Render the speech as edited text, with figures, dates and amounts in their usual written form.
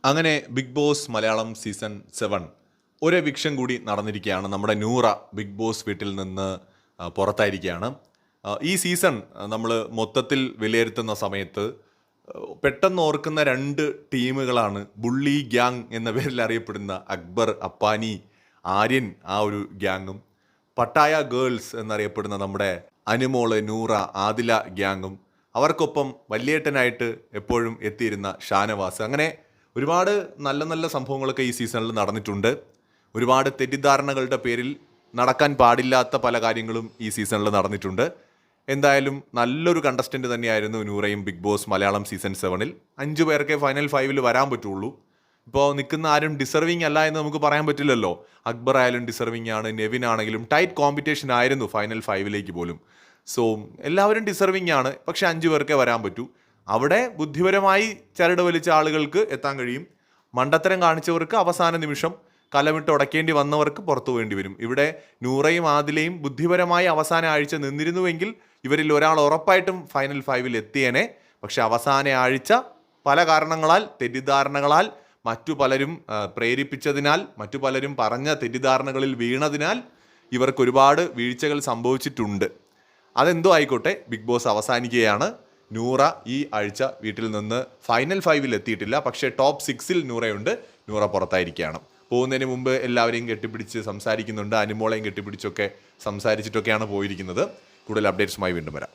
അങ്ങനെ big Boss Malayalam season 7 ഒരു eviction കൂടി നടന്നിരിക്കുകയാണ്. നമ്മുടെ നൂറ ബിഗ് ബോസ് വീട്ടിൽ നിന്ന് പുറത്തായിരിക്കുകയാണ്. ഈ സീസൺ നമ്മൾ മൊത്തത്തിൽ വിലയിരുത്തുന്ന സമയത്ത് പെട്ടെന്ന് ഓർക്കുന്ന രണ്ട് ടീമുകളാണ്. ബുള്ളി ഗ്യാങ് എന്ന പേരിൽ അറിയപ്പെടുന്ന അക്ബർ, അപ്പാനി, ആര്യൻ ആ ഒരു ഗ്യാങ്ങും, പട്ടായ ഗേൾസ് എന്നറിയപ്പെടുന്ന നമ്മുടെ അനുമോള്, നൂറ, ആദില ഗ്യാങ്ങും, അവർക്കൊപ്പം വല്യേട്ടനായിട്ട് എപ്പോഴും എത്തിയിരുന്ന ഷാനവാസ്. അങ്ങനെ ഒരുപാട് നല്ല നല്ല സംഭവങ്ങളൊക്കെ ഈ സീസണിൽ നടന്നിട്ടുണ്ട്. ഒരുപാട് തെറ്റിദ്ധാരണകളുടെ പേരിൽ നടക്കാൻ പാടില്ലാത്ത പല കാര്യങ്ങളും ഈ സീസണിൽ നടന്നിട്ടുണ്ട്. എന്തായാലും നല്ലൊരു കണ്ടസ്റ്റൻ്റ് തന്നെയായിരുന്നു നൂറയും ബിഗ് ബോസ് മലയാളം സീസൺ 7-ൽ. 5 പേർക്കേ ഫൈനൽ 5-ൽ വരാൻ പറ്റുള്ളൂ. ഇപ്പോൾ നിൽക്കുന്ന ആരും ഡിസർവിങ് അല്ല എന്ന് നമുക്ക് പറയാൻ പറ്റില്ലല്ലോ. അക്ബർ ആയാലും ഡിസർവിങ് ആണ്, നെവിൻ ആണെങ്കിലും ടൈറ്റ് കോമ്പറ്റീഷൻ ആയിരുന്നു ഫൈനൽ 5-ലേക്ക് പോലും. സോ എല്ലാവരും ഡിസർവിങ് ആണ്. പക്ഷേ 5 പേർക്കേ വരാൻ പറ്റൂ. അവിടെ ബുദ്ധിപരമായി ചരട് വലിച്ച ആളുകൾക്ക് എത്താൻ കഴിയും. മണ്ടത്തരം കാണിച്ചവർക്ക് അവസാന നിമിഷം കലമിട്ട് ഉടക്കേണ്ടി വന്നവർക്ക് പുറത്തു വേണ്ടി വരും. ഇവിടെ നൂറയും ആദിലയും ബുദ്ധിപരമായി അവസാന ആഴ്ച നിന്നിരുന്നുവെങ്കിൽ ഇവരിൽ ഒരാൾ ഉറപ്പായിട്ടും ഫൈനൽ 5-ൽ എത്തിയേനെ. പക്ഷെ അവസാന ആഴ്ച പല കാരണങ്ങളാൽ, തെറ്റിദ്ധാരണകളാൽ, മറ്റു പലരും പ്രേരിപ്പിച്ചതിനാൽ, മറ്റു പലരും പറഞ്ഞ തെറ്റിദ്ധാരണകളിൽ വീണതിനാൽ ഇവർക്ക് ഒരുപാട് വീഴ്ചകൾ സംഭവിച്ചിട്ടുണ്ട്. അതെന്തോ ആയിക്കോട്ടെ, ബിഗ് ബോസ് അവസാനിക്കുകയാണ്. നൂറ ഈ ആഴ്ച വീട്ടിൽ നിന്ന് ഫൈനൽ 5-ൽ എത്തിയിട്ടില്ല. പക്ഷേ ടോപ്പ് 6-ൽ നൂറയുണ്ട്. നൂറ പുറത്തായിരിക്കുകയാണ്. പോകുന്നതിന് മുമ്പ് എല്ലാവരെയും കെട്ടിപ്പിടിച്ച് സംസാരിക്കുന്നുണ്ട്. അനുമോളെയും കെട്ടിപ്പിടിച്ചൊക്കെ സംസാരിച്ചിട്ടൊക്കെയാണ് പോയിരിക്കുന്നത്. കൂടുതൽ അപ്ഡേറ്റ്സുമായി വീണ്ടും വരാം.